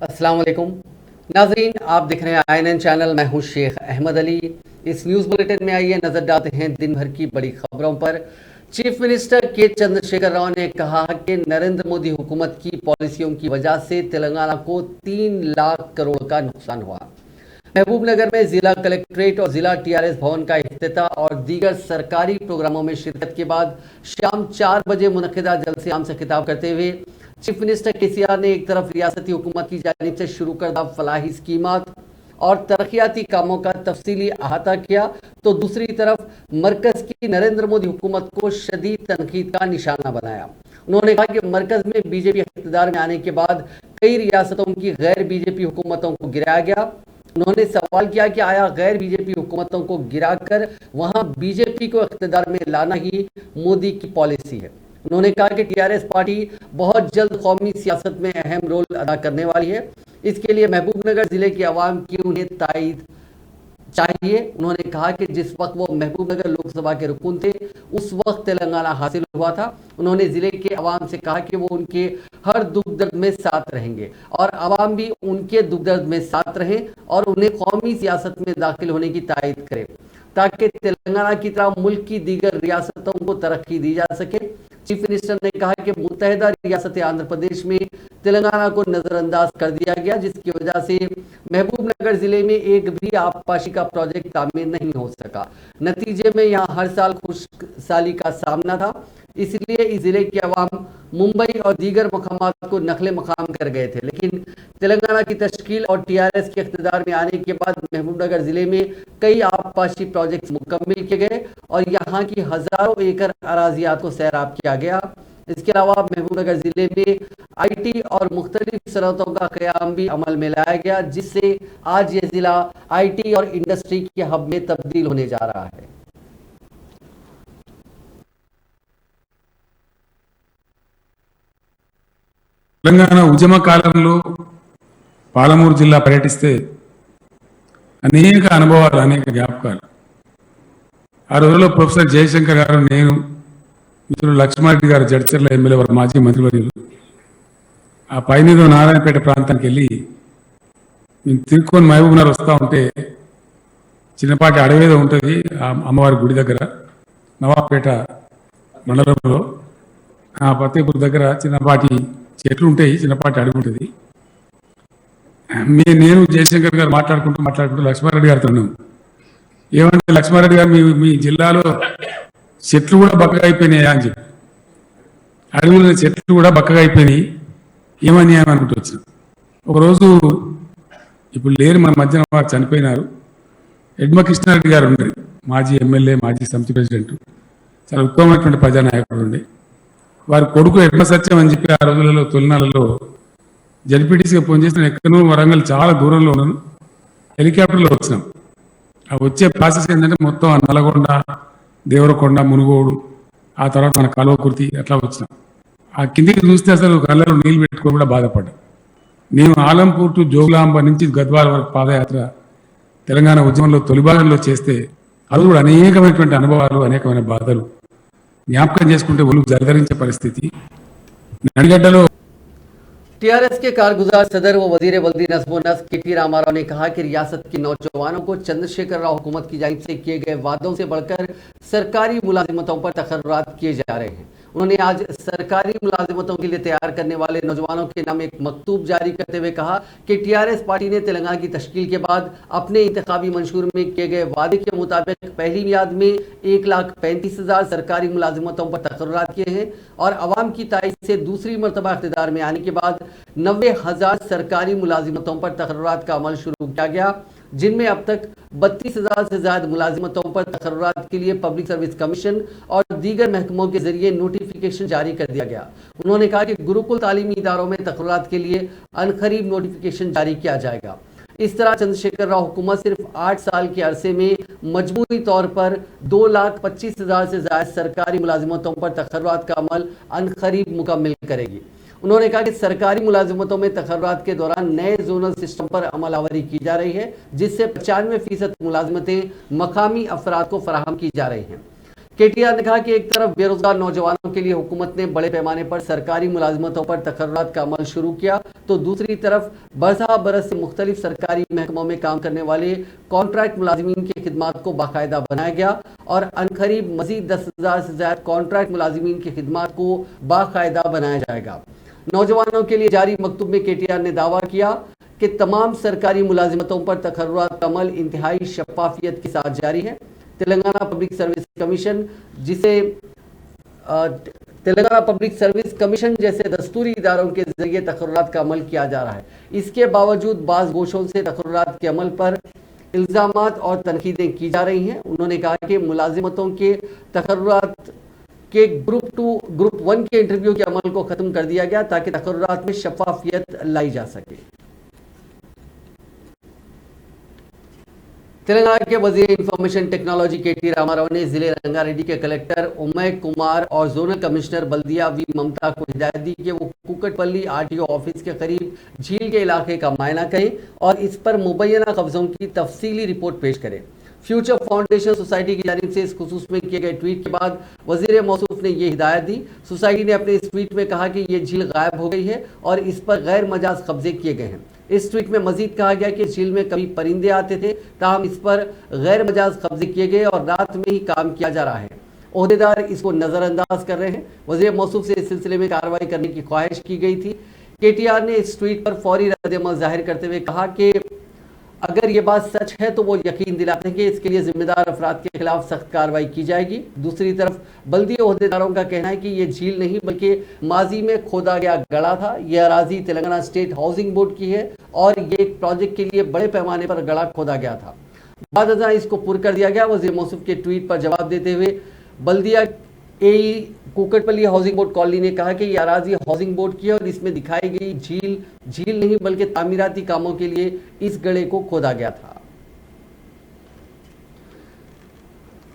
अस्सलाम वालेकुम नाजरीन, आप देख रहे हैं INN चैनल। मैं हूं शेख अहमद अली। इस न्यूज़ बुलेटिन में आइए नजर डालते हैं दिन भर की बड़ी खबरों पर। चीफ मिनिस्टर के चंद्रशेखर राव ने कहा कि नरेंद्र मोदी हुकूमत की पॉलिसियों की वजह से तेलंगाना को 3 लाख करोड़ का नुकसान हुआ। महबूबनगर में जिला कलेक्ट्रेट और जिला TRS भवन का इफ्तिताह और दीगर सरकारी प्रोग्रामों में शिरकत के बाद शाम 4 बजे मुनक्किदा जलसे आम से खिताब करते हुए चीफ मिनिस्टर KCR ने एक तरफ रियासती हुकूमत की जानिब से शुरू करदा फलाही स्कीमात और तरक्याती कामों का तफसीली अहाता किया, तो दूसरी तरफ मरकज की नरेंद्र मोदी हुकूमत को शदीद तनकीद का निशाना बनाया। उन्होंने कहा कि मरकज में बीजेपी इख्तिदार में आने के बाद कई रियासतों की गैर बीजेपी हुकूमतों को गिराया गया। उन्होंने सवाल किया कि आया गैर बीजेपी हुकूमतों को गिराकर वहां बीजेपी को इख्तिदार में लाना ही मोदी की पॉलिसी है। उन्होंने कहा कि TRS पार्टी बहुत जल्द कौमी सियासत में अहम रोल अदा करने वाली है। इसके लिए महबूबनगर जिले की आवाम की उन्हें तायद चाहिए। उन्होंने कहा कि जिस वक्त वो महबूबनगर लोकसभा के रुकन थे उस वक्त तेलंगाना हासिल हुआ था। उन्होंने जिले के अवाम से कहा कि वो उनके हर दुख दर्द में साथ रहेंगे और अवाम भी उनके दुख दर्द में साथ रहें और उन्हें कौमी सियासत में दाखिल होने की तायद करें ताकि तेलंगाना की तरह मुल्क की दीगर रियासतों को तरक्की दी जा सके। चीफ मिनिस्टर ने कहा कि मुत्तहिदा रियासत आंध्र प्रदेश में तेलंगाना को नजरअंदाज कर दिया गया, जिसकी वजह से महबूबनगर जिले में एक भी आबपाशी का प्रोजेक्ट तामीर नहीं हो सका। नतीजे में यहाँ हर साल खुशहाली का सामना था। इसलिए इस जिले के अवाम मुंबई और दीगर मकामात को नकले मकाम कर गए थे, लेकिन तेलंगाना की तश्कील और TRS के इख्तिदार में आने के बाद महबूबनगर जिले में कई आबपाशी प्रोजेक्ट मुकम्मल किए गए और यहाँ की हजारों एकड़ अराजियात को सैराब किया गया। इसके अलावा महबूबनगर जिले में IT और मुख्तलिफ सनतों का क़याम भी अमल में लाया गया, जिससे आज ये जिला IT और इंडस्ट्री के हब में तब्दील होने जा रहा है। తెలంగాణ ఉద్యమ కాలంలో పాలమూరు జిల్లా పర్యటిస్తే అనేక అనుభవాలు, అనేక జ్ఞాపకాలు. ఆ రోజుల్లో ప్రొఫెసర్ జయశంకర్ గారు, నేను, మిత్రులు లక్ష్మారెడ్డి గారు, జడ్చర్ల ఎమ్మెల్యే వారు, మాజీ మంత్రివర్యులు, ఆ పైనీదో నారాయణపేట ప్రాంతానికి వెళ్ళి మేము తిరుక్కొని మహబూబ్నగర్ వస్తూ ఉంటే చిన్నపాటి అడవేదో ఉంటుంది ఆ అమ్మవారి గుడి దగ్గర, నవాబ్పేట మండలంలో ఆ ఫతేపూర్ దగ్గర చిన్నపాటి చెట్లు ఉంటాయి, చిన్నపాటి అడవి ఉంటుంది. నేను జయశంకర్ గారు మాట్లాడుకుంటూ లక్ష్మారెడ్డి గారితో ఉన్నాం. ఏమంటే లక్ష్మారెడ్డి గారు, మీ జిల్లాలో చెట్లు కూడా బక్కగా అయిపోయినాయా అని చెప్పి, అడవిలో చెట్లు కూడా బక్కగా అయిపోయినాయి, ఏమని అనుకుంటూ వచ్చినాం. ఒకరోజు ఇప్పుడు లేరు, మన మధ్యన వారు చనిపోయినారు. ఎడ్మ కృష్ణారెడ్డి గారు ఉన్నారు, మాజీ ఎమ్మెల్యే, మాజీ సమితి ప్రెసిడెంట్, చాలా ఉత్తమమైనటువంటి ప్రజానాయకుడు ఉండే. వారి కొడుకు ఎడ్మ సత్యం అని చెప్పి ఆ రోజులలో తొలినాళ్ళలో జడ్పీటీసీగా ఫోన్ చేసిన, ఎక్కడో వరంగల్ చాలా దూరంలో ఉన్నాను, హెలికాప్టర్లో వచ్చినాం. ఆ వచ్చే ప్రాసెస్ ఏంటంటే మొత్తం నల్లగొండ, దేవరకొండ, మునుగోడు, ఆ తర్వాత మన కాలువకుర్తి అట్లా వచ్చినాం. ఆ కిందికి చూస్తే అసలు కళ్ళలో నీళ్ళు పెట్టుకొని కూడా బాధపడ్డా. నేను ఆలంపూర్ టు జోగులాంబ నుంచి గద్వాల వరకు పాదయాత్ర తెలంగాణ ఉద్యమంలో తొలి భాగంలో చేస్తే అది కూడా అనేకమైనటువంటి అనుభవాలు, అనేకమైన బాధలు జ్ఞాపకం చేసుకుంటే ఒళ్ళు జరదరించే పరిస్థితి. నడిగడ్డలో TRS के कारगुजार सदर व वजीर वल्दी नस्ब व नस्ब KT रामाराव ने कहा कि रियासत के नौजवानों को चंद्रशेखर राव हुकूमत की जानिब से किए गए वादों से बढ़कर सरकारी मुलाजिमतों पर तकर्रुरात किए जा रहे हैं। उन्होंने आज सरकारी मुलाजिमतों के लिए तैयार करने वाले नौजवानों के नाम एक मकतूब जारी करते हुए कहा कि TRS पार्टी ने तेलंगाना की तश्कील के बाद अपने इंतखाबी मंशूर में किए गए वादे के मुताबिक पहली मियाद में 1,35,000 सरकारी मुलाजिमतों पर तकर्रुरात किए हैं और अवाम की तायद से दूसरी मरतबा इख्तिदार में आने के बाद 90,000 सरकारी मुलाजिमतों पर तकर्रुरात का अमल शुरू किया गया, जिनमें अब तक 32,000 से ज्यादा मुलाजिमतों पर तकर्रुरात के लिए पब्लिक सर्विस कमीशन और दीगर महकमों के जरिए नोटिफिकेशन जारी कर दिया गया। उन्होंने कहा कि गुरुकुल तालीमी इदारों में तकर्रुरात के लिए अनकरीब नोटिफिकेशन जारी किया जाएगा। इस तरह चंद्रशेखर राव हुकूमत सिर्फ 8 साल के अरसे में मजमूई तौर पर 2,25,000 से ज्यादा सरकारी मुलाजिमतों पर तकर्रुरात का अमल अनकरीब मुकम्मल करेगी। उन्होंने कहा कि सरकारी मुलाजिमतों में तकर्रुरात के दौरान नए जोनल सिस्टम पर अमलावरी की जा रही है, जिससे 95% मुलाजिमतें मकामी अफराद को फराहम की जा रही हैं। KTR ने कहा कि एक तरफ बेरोजगार नौजवानों के लिए हुकूमत ने बड़े पैमाने पर सरकारी मुलाजिमतों पर तकर्रुरात का अमल शुरू किया, तो दूसरी तरफ बरसा बरस से मुख्तलिफ सरकारी महकमों में काम करने वाले कॉन्ट्रैक्ट मुलाजिमीन की खिदमात को बाकायदा बनाया गया और अनकरीब मजीद 10,000 से ज्यादा कॉन्ट्रैक्ट मुलाजिमीन की खिदमात को बाकायदा बनाया जाएगा। नौजवानों के लिए जारी मकतूब में KTR ने दावा किया कि तमाम सरकारी मुलाजिमतों पर तकर्रुरात का अमल इंतहाई शफाफियत के साथ जारी है। Telangana public service commission Telangana public service commission जैसे दस्तूरी इदारों के जरिए तकर्रुरात का अमल किया जा रहा है। इसके बावजूद बाज़ गोशों से तकर्रुरात के अमल पर इल्ज़ामात और तनकीदें की जा रही हैं। उन्होंने कहा कि मुलाजिमतों के तकर्रुरात के ग्रुप 1 के इंटरव्यू के अमल को ख़त्म कर दिया गया ताकि तकर्रुरात में शफाफियत लाई जा सके। तेलंगाना के वजीर इंफॉर्मेशन टेक्नोलॉजी KT रामाराव ने जिले रंगारेड्डी के कलेक्टर उमय कुमार और जोनल कमिश्नर बल्दिया वी ममता को हिदायत दी कि वो कुकटपल्ली RTO ऑफिस के करीब झील के इलाके का मायना करें और इस पर मुबैना कब्जों की तफसीली रिपोर्ट पेश करें। फ्यूचर फाउंडेशन सोसाइटी की जानिब से इस खुसूस में किए गए ट्वीट के बाद वजीर मौसूफ ने ये हिदायत दी। सोसाइटी ने अपने इस ट्वीट में कहा कि ये झील गायब हो गई है और इस पर गैर मजाज कब्जे किए गए हैं। इस ट्वीट में मजीद कहा गया कि झील में कभी परिंदे आते थे, ताहम इस पर गैर मजाज कब्जे किए गए और रात में ही काम किया जा रहा है। ओहदेदार इसको नजरअंदाज कर रहे हैं। वजीर मौसूफ से इस सिलसिले में कार्रवाई करने की ख्वाहिश की गई थी। KTR ने इस ट्वीट पर फौरी रद्द-ए-अमल जाहिर करते हुए कहा कि अगर ये बात सच है तो वो यकीन दिलाते हैं कि इसके लिए जिम्मेदार अफराद के खिलाफ सख्त कार्रवाई की जाएगी। दूसरी तरफ बल्दिया ओहदेदारों का कहना है कि ये झील नहीं बल्कि माजी में खोदा गया गड़ा था। यह अराजी तेलंगाना स्टेट हाउसिंग बोर्ड की है और ये एक प्रोजेक्ट के लिए बड़े पैमाने पर गड़ा खोदा गया था। बाद अज़ां इसको पुर कर दिया गया। वज़ीर मौसूफ के ट्वीट पर जवाब देते हुए बल्दिया AE Kukatpally housing board colony ने कहा कि यह अराजी हाउसिंग बोर्ड की है और इसमें दिखाई गई झील नहीं बल्कि तामीराती कामों के लिए इस गड़े को खोदा गया था।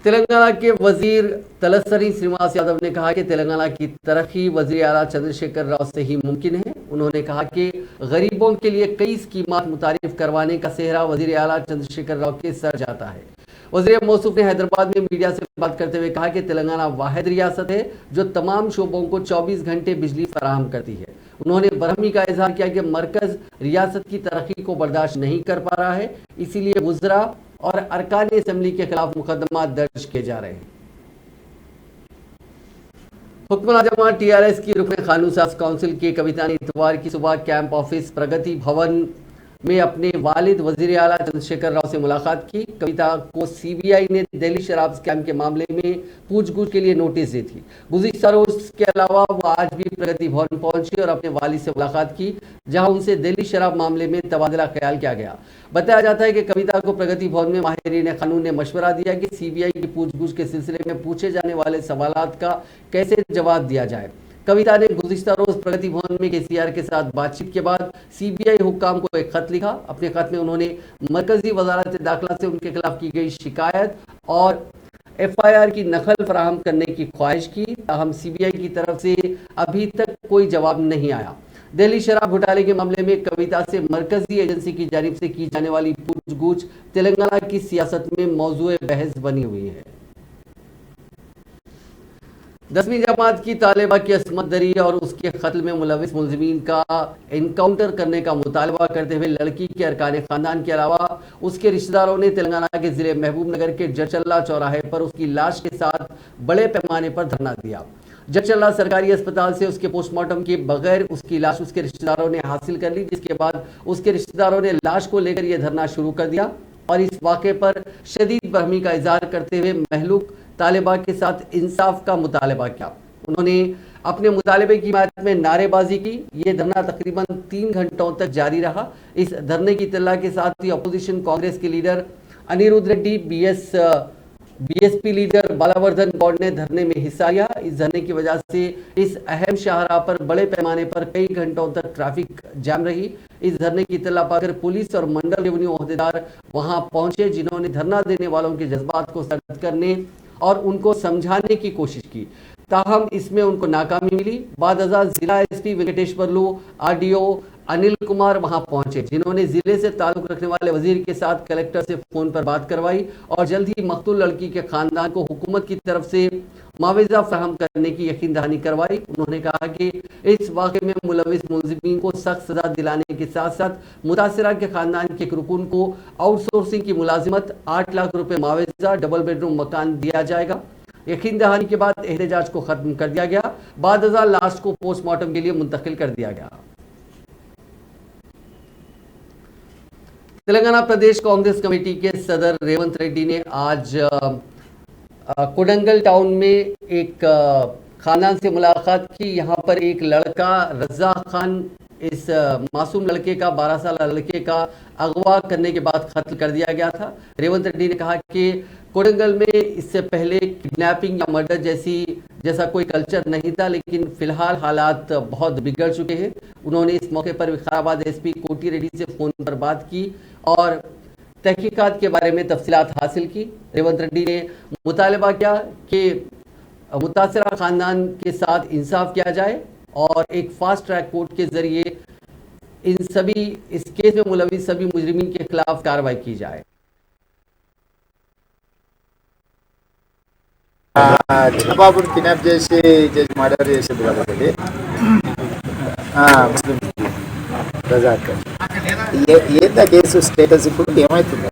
तेलंगाना के वजीर तलस्सरी श्रीनिवास यादव ने कहा कि तेलंगाना की तरक्की वजीर आला चंद्रशेखर राव से ही मुमकिन है। उन्होंने कहा कि गरीबों के लिए कई स्कीमात मुतारिफ करवाने का सेहरा वजीर आला चंद्रशेखर राव के सर जाता है। वज़ीर मौसूफ ने हैदराबाद में मीडिया से बात करते हुए कहा कि तेलंगाना वाहिद रियासत है जो तमाम शोबों को 24 घंटे बिजली फराहम करती है। उन्होंने बरहमी का इजहार किया कि मरकज रियासत की तरक्की को बर्दाश्त नहीं कर पा रहा है, इसीलिए वुज़रा और अरकान असम्बली के खिलाफ मुकदमा दर्ज किए जा रहे हैं। हुक्मरान जमात TRS की रुकन कानून साज काउंसिल की कविता ने इतवार की सुबह कैंप ऑफिस प्रगति भवन में अपने वालिद वजीर आला चंद्रशेखर राव से मुलाकात की। कविता को CBI ने दिल्ली शराब स्कैम के मामले में पूछगछ के लिए नोटिस दी थी। गुज़िश्ता रोज के अलावा वो आज भी प्रगति भवन पहुंची और अपने वालिद से मुलाकात की, जहां उनसे दिल्ली शराब मामले में तबादला ख्याल किया गया। बताया जाता है कि कविता को प्रगति भवन में माहिरीन कानून ने मशवरा दिया कि CBI की पूछगछ के सिलसिले में पूछे जाने वाले सवालात का कैसे जवाब दिया जाए। कविता ने गुज़िश्ता रोज प्रगति भवन में KCR के साथ बातचीत के बाद CBI हुक्काम को एक खत लिखा। अपने खत में उन्होंने मरकजी वजारत दाखिला से उनके खिलाफ की गई शिकायत और FIR की नकल फराहम करने की ख्वाहिश की, ताहम CBI की तरफ से अभी तक कोई जवाब नहीं आया। दिल्ली शराब घोटाले के मामले में कविता से मरकजी एजेंसी की जानिब से की जाने वाली पूछगछ तेलंगाना की सियासत में मौजूए बहस बनी हुई है। 10वीं जमात की तालिबा की असमत दरी और उसके कत्ल में मुलविस मुलजिमीन का इनकाउंटर करने का मुतालबा करते हुए लड़की के अरकान खानदान के अलावा उसके रिश्तेदारों ने तेलंगाना के जिले महबूब नगर के जचल्ला चौराहे पर उसकी लाश के साथ बड़े पैमाने पर धरना दिया। जचल्ला सरकारी अस्पताल से उसके पोस्टमार्टम के बगैर उसकी लाश उसके रिश्तेदारों ने हासिल कर ली, जिसके बाद उसके रिश्तेदारों ने लाश को लेकर यह धरना शुरू कर दिया और इस वाक़े पर शदीद बरहमी का इजहार करते हुए महलूक तालिबा के साथ इंसाफ का मुतालबा किया। उन्होंने अपने मुतालबे की हिमायत में नारेबाजी की। ये धरना तकरीबन 3 घंटों तक जारी रहा। इस धरने की इत्तला के साथ ही अपोजिशन कांग्रेस के leader Anirudh Reddy, BSP leader Balavardhan Goud ने धरने में हिस्सा लिया। इस धरने की वजह से इस अहम शाहराह पर बड़े पैमाने पर कई घंटों तक ट्रैफिक जाम रही। इस धरने की इत्तला पाकर पुलिस और मंडल रेवेन्यू ओहदेदार वहां पहुंचे, जिन्होंने धरना देने वालों के जज्बात को सर्द करने और उनको समझाने की कोशिश की। ताहम इसमें उनको नाकामी मिली। बाद जिला एसपी वेंकटेश्वरलू, आरडीओ अनिल कुमार वहां पहुंचे, जिन्होंने जिले से ताल्लुक रखने वाले वजीर के साथ कलेक्टर से फोन पर बात करवाई और जल्द ही मकतूल लड़की के खानदान को हुकूमत की तरफ से मुआवजा फराहम करने की यकीन दहानी करवाई। उन्होंने कहा कि इस वाक़े में मुलविस मुलजिमीन को सख्त सजा दिलाने के साथ साथ मुतासिरा के खानदान के एक रुकन को आउटसोर्सिंग की मुलाजिमत, 8 लाख रुपए मुआवजा, डबल बेडरूम मकान दिया जाएगा। यकीन दहानी के बाद एहतजाज को खत्म कर दिया गया। बाद लाश को पोस्टमार्टम के लिए मुंतकिल कर दिया गया। तेलंगाना प्रदेश कांग्रेस कमेटी के सदर रेवंत रेड्डी ने आज कोडंगल टाउन में एक खानदान से मुलाकात की। यहाँ पर एक लड़का रजा खान, इस मासूम लड़के का 12 साल लड़के का अगवा करने के बाद कत्ल कर दिया गया था। रेवंत रेड्डी ने कहा कि कोडंगल में इससे पहले किडनैपिंग या मर्डर जैसा कोई कल्चर नहीं था, लेकिन फिलहाल हालात बहुत बिगड़ चुके हैं। उन्होंने इस मौके पर विकाराबाद एसपी कोटी रेड्डी से फोन पर बात की और तहकीकात के बारे में तफसीलात हासिल की। रेवंत रेड्डी ने मुतालबा किया कि मुतासिरा खानदान के साथ इंसाफ किया जाए और एक फास्ट ट्रैक कोर्ट के जरिए इस केस में मुलविस सभी मुजरिमीन के खिलाफ कार्रवाई की जाए। చిన్నబాబుని కిడ్నాప్ చేసి మర్డర్ చేసేది కదా ఒకటి ముస్లిం రజాక్. ఏందా కేసు స్టేటస్ ఇప్పుడు ఏమవుతుంది?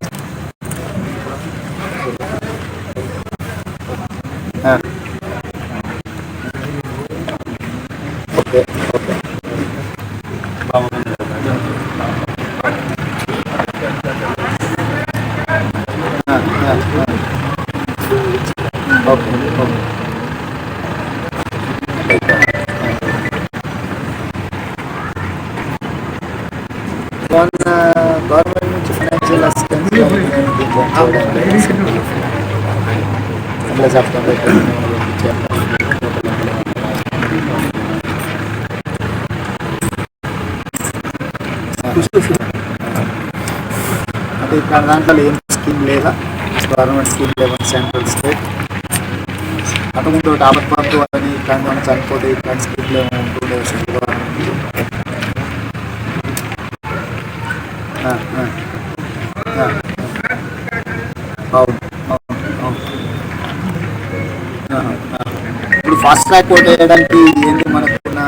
Okay okay okay okay government నుంచి ఫైనాన్షియల్ అసిస్టెన్స్ అంటే ఇక్కడ దాంట్లో ఏం స్కీమ్ లేదా? గవర్నమెంట్ స్కీమ్ లేవని సెంట్రల్ స్టేట్ అంతకుముందు ఆపత్ బాబు అని ఇట్లాంటి మనం చనిపోతే ఇట్లాంటి స్కీమ్లు ఏమో ఉంటుండే సెంట్రల్ గవర్నమెంట్. అవును అవును. ఇప్పుడు ఫాస్ట్ ట్రాక్ కోర్ట్ వేయడానికి ఏంటి మనకున్న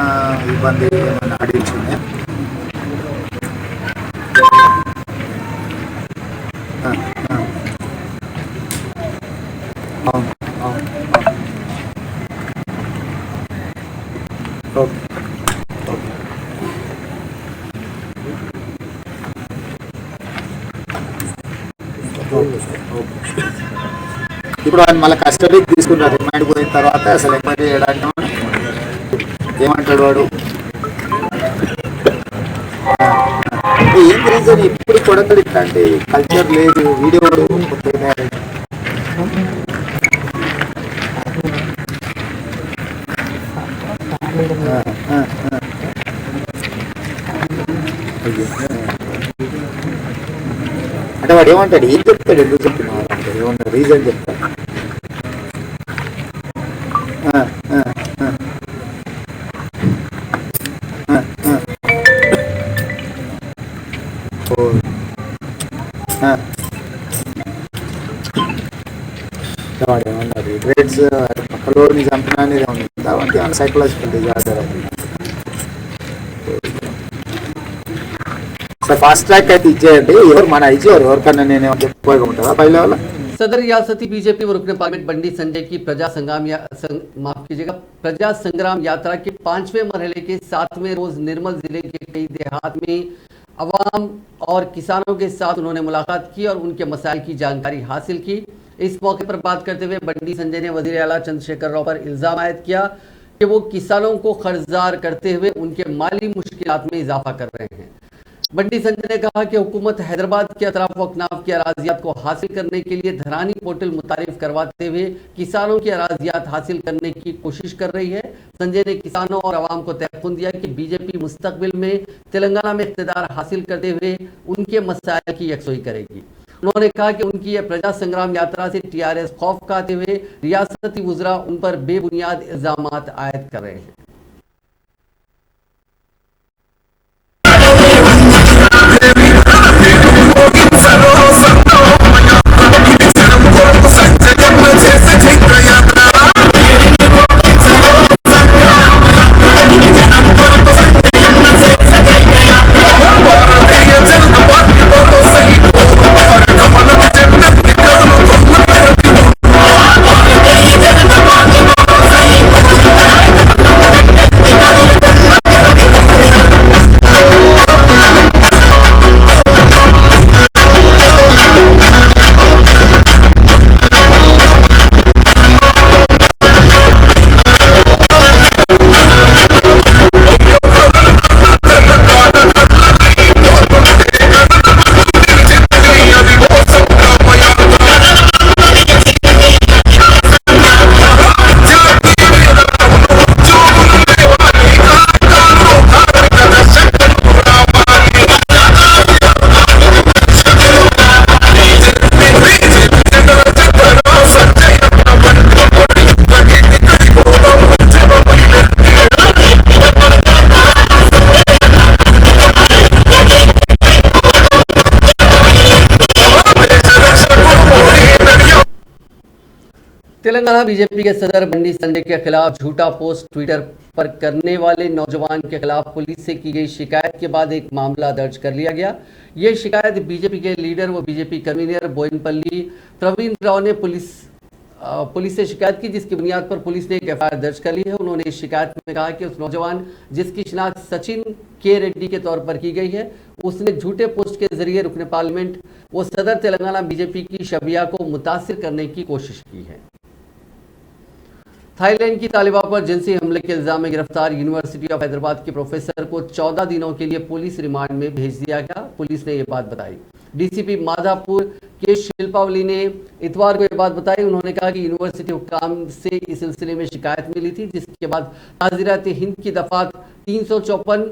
ఇబ్బంది ఏమైనా అడిగించున్నాయా? అవును అవును. Okay okay. ఇప్పుడు ఆయన మళ్ళీ కస్టడీకి తీసుకున్నారు. రిమాండ్ పోయిన తర్వాత అసలు ఎంక్వైరీ చేయడానికి ఏమంటాడు వాడు? ఏం రీజన్ ఇప్పుడు కొడతాడు? ఇట్లాంటి కల్చర్ లేదు. వీడియో అంటే వాడు ఏమంటాడు? ఏం చెప్తాడు? ఎందుకు చెప్తున్నాడు అంటే ఏమన్నా రీజన్ చెప్తాడు? వాడు ఏమన్నారు? రిగ్రెట్స్ పక్కలోని చంపినా అనేది ఏమన్నా కాబట్టి ఏమన్నా సైకలాజికల్ డిజార్డర్ అది. फास्ट ट्रैक అయితే ఇచ్చేయండి. ఎవరు మన ఇచ్చేవారు ఎవరికన్నా నేను ఉపయోగం ఉంటుందా పై లెవెల్? सदर रियासती बीजेपी व रुकन पार्लियामेंट बंडी संजय की प्रजा संग्राम यात्रा के 5वें मरहले के 7वें रोज निर्मल जिले के कई देहात में अवाम और किसानों के साथ उन्होंने मुलाकात की और उनके मसाइल की जानकारी हासिल की। इस मौके पर बात करते हुए बंडी संजय ने वजीर आला चंद्रशेखर राव पर इल्जाम आयद किया कि वो किसानों को कर्जदार करते हुए उनके माली मुश्किलात में इजाफा कर रहे हैं। बंडी संजय ने कहा कि हुकूमत हैदराबाद के अतराफ वकनाफ की अराजियात को हासिल करने के लिए धरानी पोर्टल मुतारिफ करवाते हुए किसानों की अराजियात हासिल करने की कोशिश कर रही है। संजय ने किसानों और आवाम को तयक़ुन दिया कि बीजेपी मुस्तकबिल में तेलंगाना में इक़्तिदार हासिल करते हुए उनके मसाइल की यकसोई करेगी। उन्होंने कहा कि उनकी यह प्रजा संग्राम यात्रा से टीआरएस खौफ खाते हुए रियासती वुज़रा उन पर बेबुनियाद इल्जामात आयद कर रहे हैं। तेलंगाना बीजेपी के सदर बंडी संजय के खिलाफ झूठा पोस्ट ट्विटर पर करने वाले नौजवान के खिलाफ पुलिस से की गई शिकायत के बाद एक मामला दर्ज कर लिया गया। यह शिकायत बीजेपी के लीडर व बीजेपी कन्वीनर बोयनपल्ली प्रवीण राव ने पुलिस से शिकायत की, जिसकी बुनियाद पर पुलिस ने एक एफआईआर दर्ज कर ली है। उन्होंने इस शिकायत में कहा कि उस नौजवान जिसकी शिनाख्त सचिन के रेड्डी के तौर पर की गई है, उसने झूठे पोस्ट के जरिए रुकने पार्लियामेंट व सदर तेलंगाना बीजेपी की शबिया को मुतासिर करने की कोशिश की है। थाईलैंड की तालिबा पर जिनसी हमले के इल्जाम में गिरफ्तार यूनिवर्सिटी ऑफ हैदराबाद के प्रोफेसर को 14 दिनों के लिए पुलिस रिमांड में भेज दिया गया। पुलिस ने यह बात बताई। डीसीपी माधापुर के शिल्पावली ने इतवार को यह बात बताई। उन्होंने कहा कि यूनिवर्सिटी हुक्काम से इस सिलसिले में शिकायत मिली थी, जिसके बाद ताज़ीरात हिंद की दफात 354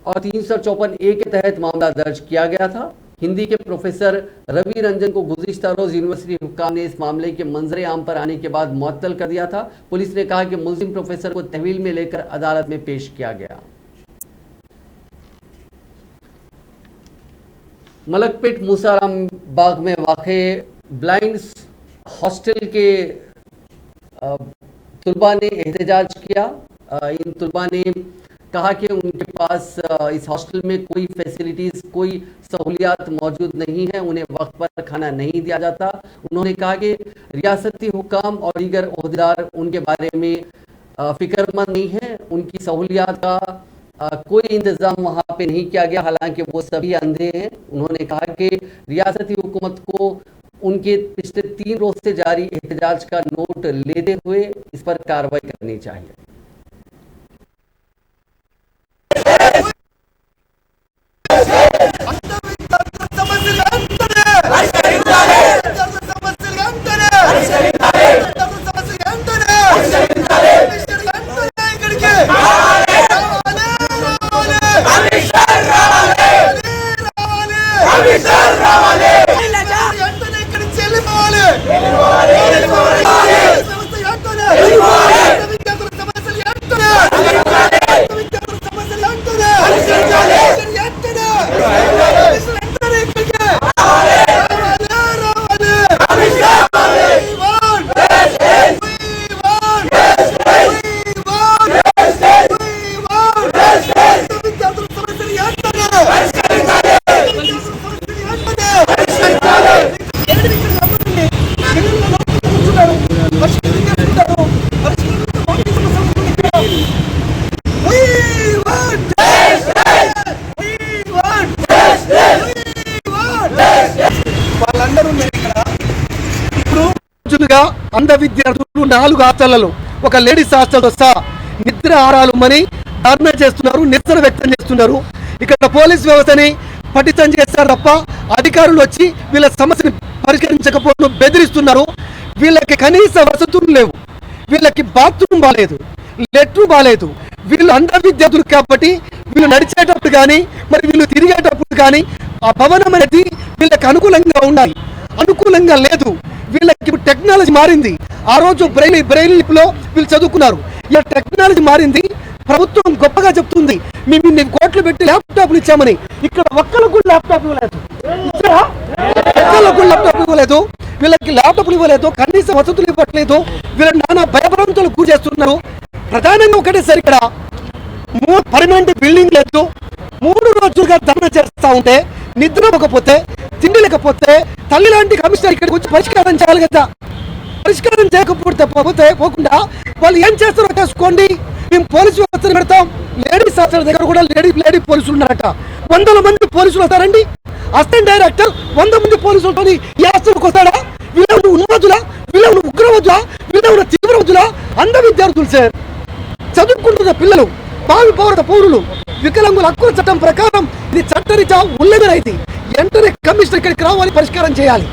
और 354A के तहत मामला दर्ज किया गया था। हिंदी के प्रोफेसर रवि रंजन को गुज़िश्ता रोज यूनिवर्सिटी हुक्काम ने इस मामले के मंजरे आम पर आने के बाद मुअत्तल कर दिया था। पुलिस ने कहा कि मुल्जिम प्रोफेसर को तहवील में लेकर अदालत में पेश किया गया। मलकपेट मूसाराम बाग में वाक़े ब्लाइंड हॉस्टल के तुलबा ने एहतजाज किया। इन तुलबा ने कहा कि उनके पास इस हॉस्टल में कोई फैसिलिटीज़, कोई सहूलियात मौजूद नहीं है, उन्हें वक्त पर खाना नहीं दिया जाता। उन्होंने कहा कि रियासती हुक्काम और दीगर ओहदेदार उनके बारे में फिक्रमंद नहीं है, उनकी सहूलियात का कोई इंतज़ाम वहाँ पे नहीं किया गया, हालांकि वो सभी अंधे हैं। उन्होंने कहा कि रियासती हुकूमत को उनके पिछले 3 रोज से जारी एहतजाज का नोट लेते हुए इस पर कार्रवाई करनी चाहिए। అంధ విద్యార్థులు 4 హాస్టళ్లలో ఒక లేడీస్ హాస్టల్ సహా నిద్ర ఆరాలు మని ధర్నా చేస్తున్నారు, నిరసన వ్యక్తం చేస్తున్నారు। ఇక్కడ పోలీస్ వ్యవస్థని పటిష్టం చేస్తారు తప్ప అధికారులు వచ్చి వీళ్ళ సమస్యని పరిష్కరించకపోవడం బెదిరిస్తున్నారు। వీళ్ళకి కనీస వసతులు లేవు, వీళ్ళకి బాత్రూమ్ బాలేదు, లెట్రూమ్ బాలేదు। వీళ్ళు అంధ విద్యార్థులు కాబట్టి వీళ్ళు నడిచేటప్పుడు కానీ మరి వీళ్ళు తిరిగేటప్పుడు కానీ ఆ భవనం అనేది వీళ్ళకి అనుకూలంగా ఉండాలి. అనుకూలంగా లేదు. వీళ్ళకి ఇప్పుడు టెక్నాలజీ మారింది. ఆ రోజు బ్రెయిల్ లిపిలో వీళ్ళు చదువుకున్నారు. ఇలా టెక్నాలజీ మారింది. ప్రభుత్వం గొప్పగా చెప్తుంది మేము ఇన్ని కోట్లు పెట్టి ల్యాప్టాప్లు ఇచ్చామని. ఇక్కడ ఒక్కరికి కూడా ల్యాప్టాప్ ఇవ్వలేదు. ఒక్కరికి కూడా ల్యాప్టాప్ ఇవ్వలేదు. వీళ్ళకి ల్యాప్టాప్లు ఇవ్వలేదు. కనీస వసతులు ఇవ్వట్లేదు. వీళ్ళకి నానా భయభ్రాంతులు గురి చేస్తున్నారు. ప్రధానంగా ఒకటేసారి ఇక్కడ పర్మనెంట్ బిల్డింగ్ లేదు. 3 రోజులుగా ధర్నా చేస్తా ఉంటే నిద్ర పోకపోతే తిండి లేకపోతే తల్లి లాంటి కమిషనర్ ఇక్కడికి వచ్చి పరిష్కారం చేయాలి కదా. పరిష్కారం చేయకపోతే పోకుండా వాళ్ళు ఏం చేస్తారో చేసుకోండి. మేము పోలీసు వ్యవస్థను పెడతాం. లేడీస్ హాస్టల్ దగ్గర కూడా లేడీ పోలీసులు ఉన్నారట. 100 మంది పోలీసులు వస్తారండి. అసిస్టెంట్ డైరెక్టర్ 100 మంది పోలీసులతో ఈ హాస్టల్కి వస్తాడా? వీళ్ళని ఉన్మాదులా, వీళ్ళని ఉగ్రవాదులా, వీళ్ళని తీవ్రవాదులా? అంధ విద్యార్థులు సార్, చదువుకుంటున్న పిల్లలు, భావి పౌరులు, వికలాంగుల హక్కుల చట్టం ప్రకారం ఇది చట్టరీత్యా ఉల్లంఘన అయితే వెంటనే కమిషనర్ ఇక్కడికి రావాలి, పరిష్కారం చేయాలి.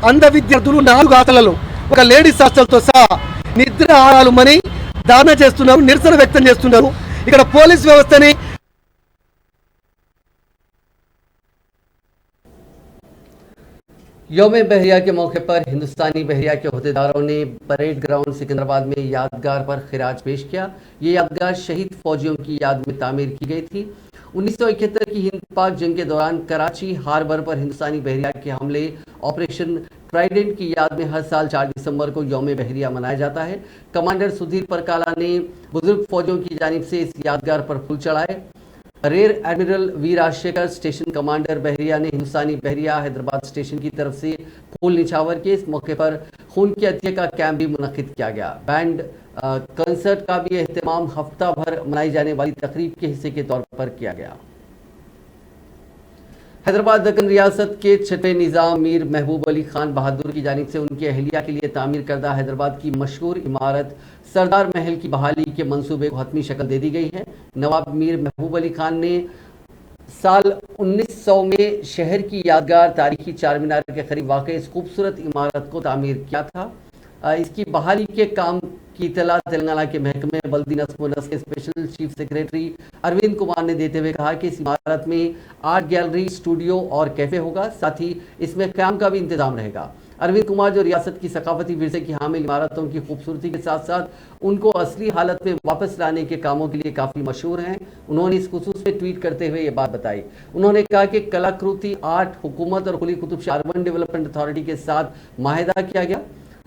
అంధ విద్యార్థులు 4 హాస్టళ్లలో ఒక లేడీస్ హాస్టల్తో సహా నిద్ర ఆడాలమని ధారణ చేస్తున్నారు, నిరసన వ్యక్తం చేస్తున్నారు. ఇక్కడ పోలీస్ వ్యవస్థని यौम बहरिया के मौके पर हिंदुस्तानी बहरिया के अहदेदारों ने परेड ग्राउंड सिकंदराबाद में यादगार पर खिराज पेश किया। ये यादगार शहीद फौजियों की याद में तामीर की गई थी। 1971 की हिंद पाक जंग के दौरान कराची हार्बर पर हिंदुस्तानी बहरिया के हमले ऑपरेशन ट्राइडेंट की याद में हर साल 4 दिसंबर को यौम बहरिया मनाया जाता है। कमांडर सुधीर परकाला ने बुजुर्ग फौजियों की जानिब से इस यादगार पर फूल चढ़ाए। Rear admiral V Rajasekhar station commander बहरिया ने हिंदुस्तानी बहरिया हैदराबाद स्टेशन की तरफ से फूल निछावर के। इस मौके पर खून की अतिया का कैंप भी मुनक्किद किया गया। बैंड कंसर्ट का भी एहतमाम हफ्ता भर मनाई जाने वाली तकरीब के हिस्से के तौर पर किया गया। हैदराबाद दक्कन रियासत के छठे निज़ाम मीर महबूब अली खान बहादुर की जानिब से उनकी अहलिया के लिए तामीर करदा हैदराबाद की मशहूर इमारत सरदार महल की बहाली के मंसूबे को हतमी शक्ल दे दी गई है। नवाब मीर महबूब अली खान ने साल 1900 में शहर की यादगार तारीखी चार मीनार के करीब वाक़ इस खूबसूरत इमारत को तामीर किया था। इसकी बहाली के काम की इतला तेलंगाना के महकमे बल्दी नस्म व नस्ल के special chief secretary Arvind Kumar ने देते हुए कहा कि इस इमारत में आर्ट गैलरी, स्टूडियो और कैफे होगा, साथ ही इसमें क़याम का भी इंतजाम रहेगा। अरविंद कुमार जो रियासत की सकाफती विरसे की हामिल इमारतों की खूबसूरती के साथ साथ उनको असली हालत में वापस लाने के कामों के लिए काफ़ी मशहूर हैं। उन्होंने इस खुसूस में ट्वीट करते हुए ये बात बताई। उन्होंने कहा कि कलाकृति आर्ट हुकूमत और Quli Qutub Shah urban development authority के साथ माहिदा किया गया।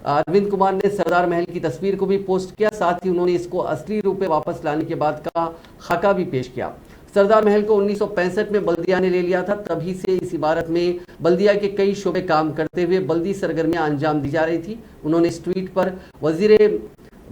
अरविंद कुमार ने सरदार महल की तस्वीर को भी पोस्ट किया, साथ ही उन्होंने इसको असली रूप में वापस लाने के बाद का खाका भी पेश किया। सरदार महल को 1965 में बल्दिया ने ले लिया था। तभी से इस इमारत में बल्दिया के कई शोबे काम करते हुए बल्दी सरगर्मियां अंजाम दी जा रही थी। उन्होंने इस ट्वीट पर वजीर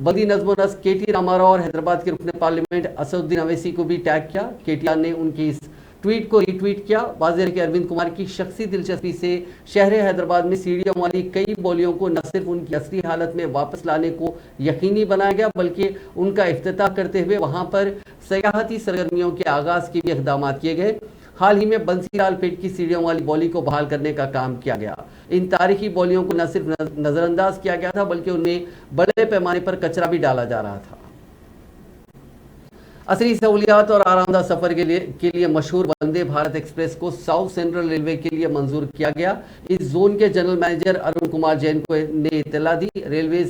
बल्दी नज़्म व नस्ल केटी रामाराव और हैदराबाद के रुकन पार्लियामेंट असदुद्दीन अवैसी को भी टैग किया। केटीआर ने उनकी इस ट्वीट को रीट्वीट किया। वाज़ेह कि अरविंद कुमार की शख्सी दिलचस्पी से शहर हैदराबाद में सीढ़ियों वाली कई बोलियों को न सिर्फ उनकी असली हालत में वापस लाने को यकीनी बनाया गया, बल्कि उनका इफ्तिताह करते हुए वहां पर सयाहती सरगर्मियों के आगाज़ के भी इक़दाम किए गए। हाल ही में बंसीलाल पेट की सीढ़ियों वाली बोली को बहाल करने का काम किया गया। इन तारीखी बोलियों को न सिर्फ नज़रअंदाज किया गया था, बल्कि उनमें बड़े पैमाने पर कचरा भी डाला जा रहा था। असली सहूलियात और आरामदाह सफर के लिए मशहूर वंदे भारत एक्सप्रेस को साउथ सेंट्रल रेलवे के लिए मंजूर किया गया। इस जोन के जनरल मैनेजर अरुण कुमार जैन को ने इत्तला दी। रेलवे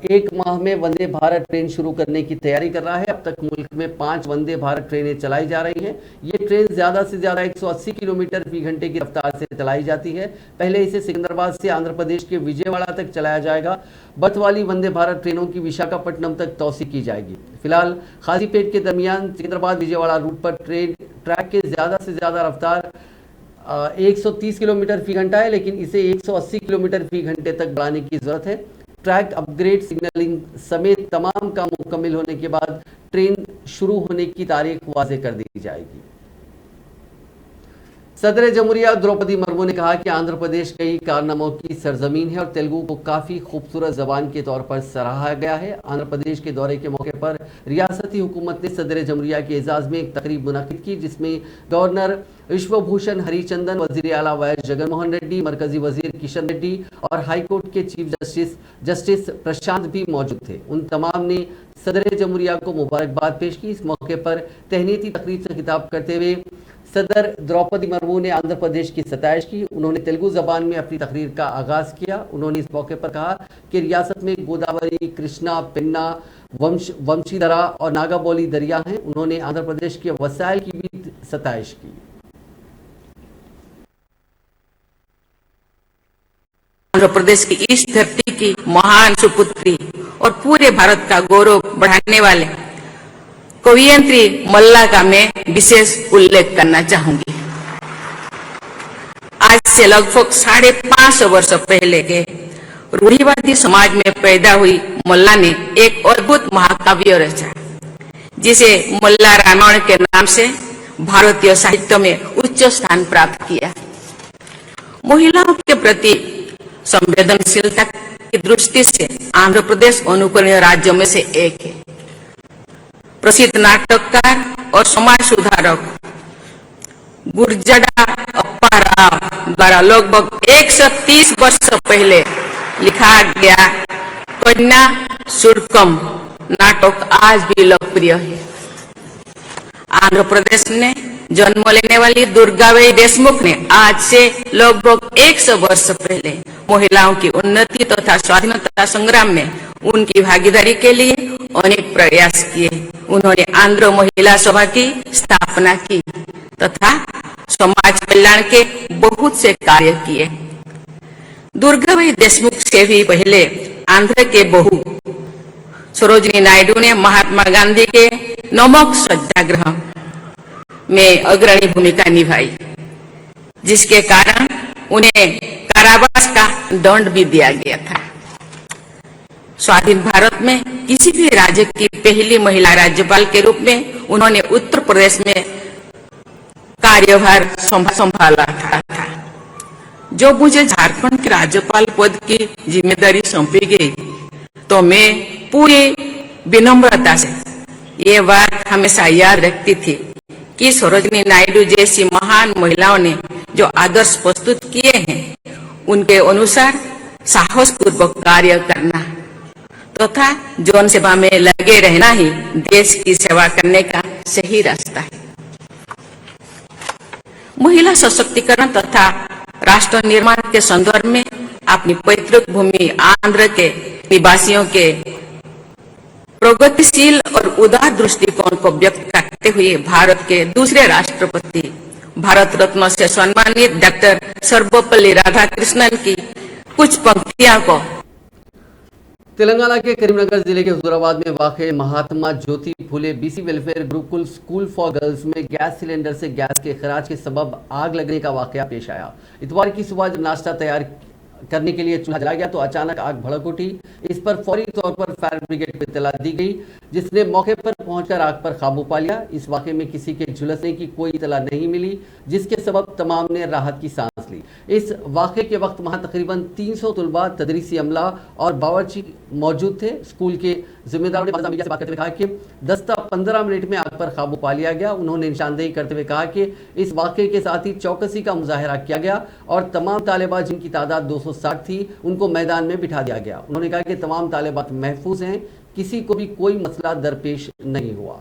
1 माह में वंदे भारत ट्रेन शुरू करने की तैयारी कर रहा है। अब तक मुल्क में 5 वंदे भारत ट्रेनें चलाई जा रही हैं। ये ट्रेन ज़्यादा से ज़्यादा 180 किलोमीटर फी घंटे की रफ्तार से चलाई जाती है। पहले इसे सिकंदराबाद से आंध्र प्रदेश के विजयवाड़ा तक चलाया जाएगा। बर्थ वाली वंदे भारत ट्रेनों की विशाखापट्टनम तक तौसी की जाएगी। फिलहाल खाजीपेट के दरमियान सिकंदराबाद विजयवाड़ा रूट पर ट्रैक के ज़्यादा से ज़्यादा रफ्तार 130 किलोमीटर फी घंटा है, लेकिन इसे 180 किलोमीटर फी घंटे तक बढ़ाने की ज़रूरत है। ट्रैक अपग्रेड, सिग्नलिंग समेत तमाम काम मुकम्मल होने के बाद ट्रेन शुरू होने की तारीख वाज़ेह कर दी जाएगी। सदर जमहूरिया द्रौपदी मुर्मू ने कहा कि आंध्र प्रदेश कई कारनामों की सरजमीन है और तेलुगु को काफ़ी खूबसूरत ज़बान के तौर पर सराहा गया है। आंध्र प्रदेश के दौरे के मौके पर रियासती हुकूमत ने सदर जमहूरिया के एजाज़ में एक तकरीब मुनक़िद की, जिसमें गवर्नर विश्वभूषण हरिचंदन, वज़ीर आला वाई जगनमोहन रेड्डी, मरकजी वजीर किशन रेड्डी और हाईकोर्ट के चीफ जस्टिस प्रशांत भी मौजूद थे। उन तमाम ने सदर जमहूरिया को मुबारकबाद पेश की। इस मौके पर तहनीती तकरीब से खिताब करते हुए सदर द्रौपदी मुर्मू ने आंध्र प्रदेश की सताइश की। उन्होंने तेलुगु जबान में अपनी तकरीर का आगाज किया। उन्होंने इस मौके पर कहा कि रियासत में गोदावरी, कृष्णा, पेन्ना, वंशीधरा और नागाबोली दरिया हैं। उन्होंने आंध्र प्रदेश के वसाइल की भी सताइश की। आंध्र प्रदेश की इस धरती की महान सुपुत्री और पूरे भारत का गौरव बढ़ाने वाले कवयित्री मल्ला का मैं विशेष उल्लेख करना चाहूंगी। आज से लगभग 550 वर्ष पहले के रूढ़िवादी समाज में पैदा हुई मल्ला ने एक अद्भुत महाकाव्य रचा, जिसे मल्ला रामायण के नाम से भारतीय साहित्य में उच्च स्थान प्राप्त किया। महिलाओं के प्रति संवेदनशीलता की दृष्टि से आंध्र प्रदेश अनुकरणीय राज्यों में से एक है। प्रसिद्ध नाटककार और समाज सुधारक गुरजड़ा अप्पा राव द्वारा लगभग 130 वर्ष पहले लिखा गया कन्या सुरकम नाटक आज भी लोकप्रिय है। आंध्र प्रदेश ने जन्म लेने वाली दुर्गाबाई देशमुख ने आज से लगभग 100 वर्ष पहले महिलाओं की उन्नति तथा स्वाधीनता संग्राम में उनकी भागीदारी के लिए अनेक प्रयास किए। उन्होंने आंध्र महिला सभा की स्थापना की तथा समाज कल्याण के बहुत से कार्य किए। दुर्गाबाई देशमुख से भी पहले आंध्र के बहू सरोजिनी नायडू ने महात्मा गांधी के नमक सत्याग्रह में अग्रणी भूमिका निभाई, जिसके कारण उन्हें कारावास का दंड भी दिया गया था। स्वाधीन भारत में किसी भी राज्य की पहली महिला राज्यपाल के रूप में उन्होंने उत्तर प्रदेश में कार्यभार संभाला था। जो मुझे झारखंड के राज्यपाल पद की जिम्मेदारी सौंपी गई, तो मैं पूरी विनम्रता से ये बात हमेशा याद रखती थी कि सरोजिनी नायडू जैसी महान महिलाओं ने जो आदर्श प्रस्तुत किए हैं, उनके अनुसार साहसपूर्वक कार्य करना तथा जन सेवा में लगे रहना ही देश की सेवा करने का सही रास्ता है। महिला सशक्तिकरण तथा राष्ट्र निर्माण के संदर्भ में अपनी पैतृक भूमि आंध्र के निवासियों के प्रगतिशील और उदार दृष्टिकोण को व्यक्त करते हुए भारत के दूसरे राष्ट्रपति भारत रत्न से सम्मानित डॉक्टर सर्वपल्ली राधाकृष्णन की कुछ पंक्तियां को तेलंगाना के करीमनगर जिले के हुजूराबाद में वाक़ Mahatma Jyoti Phule BC welfare gurukul school for girls में गैस सिलेंडर से गैस के खराज के सबब आग लगने का वाक़या पेश आया। इतवार की सुबह जब नाश्ता तैयार करने के लिए चूल्हा जलाया गया तो अचानक आग भड़क उठी। इस पर फौरी तौर पर फायर ब्रिगेड को इत्तला दी गई, जिसने मौके पर पहुंचकर आग पर काबू पा लिया। इस वाक़े में किसी के झुलसने की कोई इत्तला नहीं मिली, जिसके सबब तमाम ने राहत की सांस ली। इस वाक़े के वक्त वहां तकरीबन 300 तलबा, तदरीसी अमला और बावर्ची मौजूद थे। स्कूल के जिम्मेदारों ने मीडिया से बात करते हुए कहा कि 10-15 मिनट में आग पर काबू पा लिया गया। उन्होंने निशानदेही करते हुए कहा कि इस वाक़े के साथ ही चौकसी का मुजाहरा किया गया और तमाम तालिबात, जिनकी तादाद 260 थी, उनको मैदान में बिठा दिया गया। उन्होंने कहा कि तमाम तालिबात महफूज हैं, किसी को भी कोई मसला दरपेश नहीं हुआ।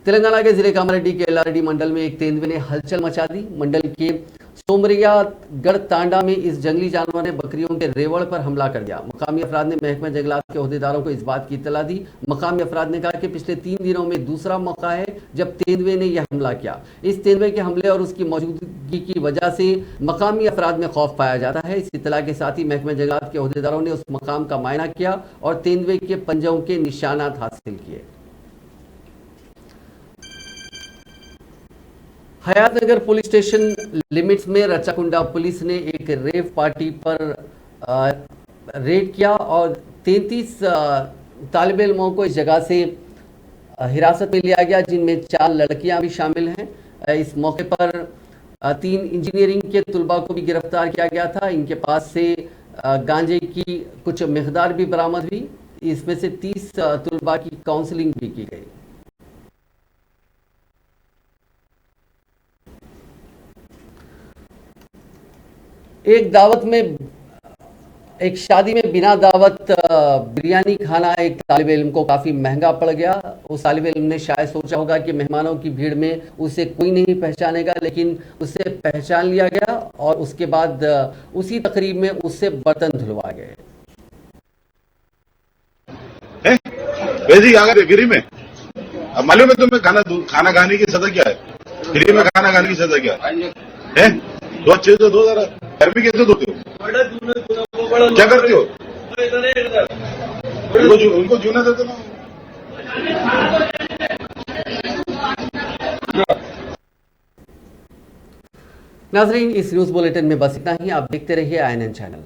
तेलंगाना के जिले कामारेड्डी के एल्लारेड्डी मंडल में एक तेंदुए ने हलचल मचा दी। मंडल के सोमरिया गढ़ तांडा में इस जंगली जानवर ने बकरियों के रेवड़ पर हमला कर दिया। मकामी अफराद ने महकमा जंगलात के ओहदेदारों को इस बात की इत्तला दी। मकामी अफराद ने कहा कि पिछले 3 दिनों में दूसरा मौका है जब तेंदुए ने यह हमला किया। इस तेंदुए के हमले और उसकी मौजूदगी की वजह से मकामी अफराद में खौफ पाया जाता है। इस इत्तला के साथ ही महकमा जंगलात के ओहदेदारों ने उस मकाम का मायना किया और तेंदुए के पंजों के निशानात हासिल किए। हयातनगर पुलिस स्टेशन लिमिट्स में रचाकुंडा पुलिस ने एक रेव पार्टी पर रेड किया और 33 तालिब इल्मों को इस जगह से हिरासत में लिया गया, जिनमें 4 लड़कियां भी शामिल हैं। इस मौके पर 3 इंजीनियरिंग के तुलबा को भी गिरफ्तार किया गया था। इनके पास से गांजे की कुछ मिकदार भी बरामद हुई। इसमें से 30 तुलबा की काउंसलिंग भी की गई। एक दावत में एक शादी में बिना दावत बिरयानी खाना एक तालिब इल्म को काफ़ी महंगा पड़ गया। उस तालिब इल्म ने शायद सोचा होगा कि मेहमानों की भीड़ में उसे कोई नहीं पहचानेगा, लेकिन उसे पहचान लिया गया और उसके बाद उसी तकरीब में उससे बर्तन धुलवा गए। वैसे ही आ गए फ्री में। अब मालूम है तुम्हें खाना खाने की सजा क्या है? फ्री में खाना खाने की सजा क्या है? दो अच्छे से दो, जरा घर में कैसे धोते हो? क्या करते हो? उनको जूना देते ना। नाजरीन, इस न्यूज बुलेटिन में बस इतना ही। आप देखते रहिए INN चैनल।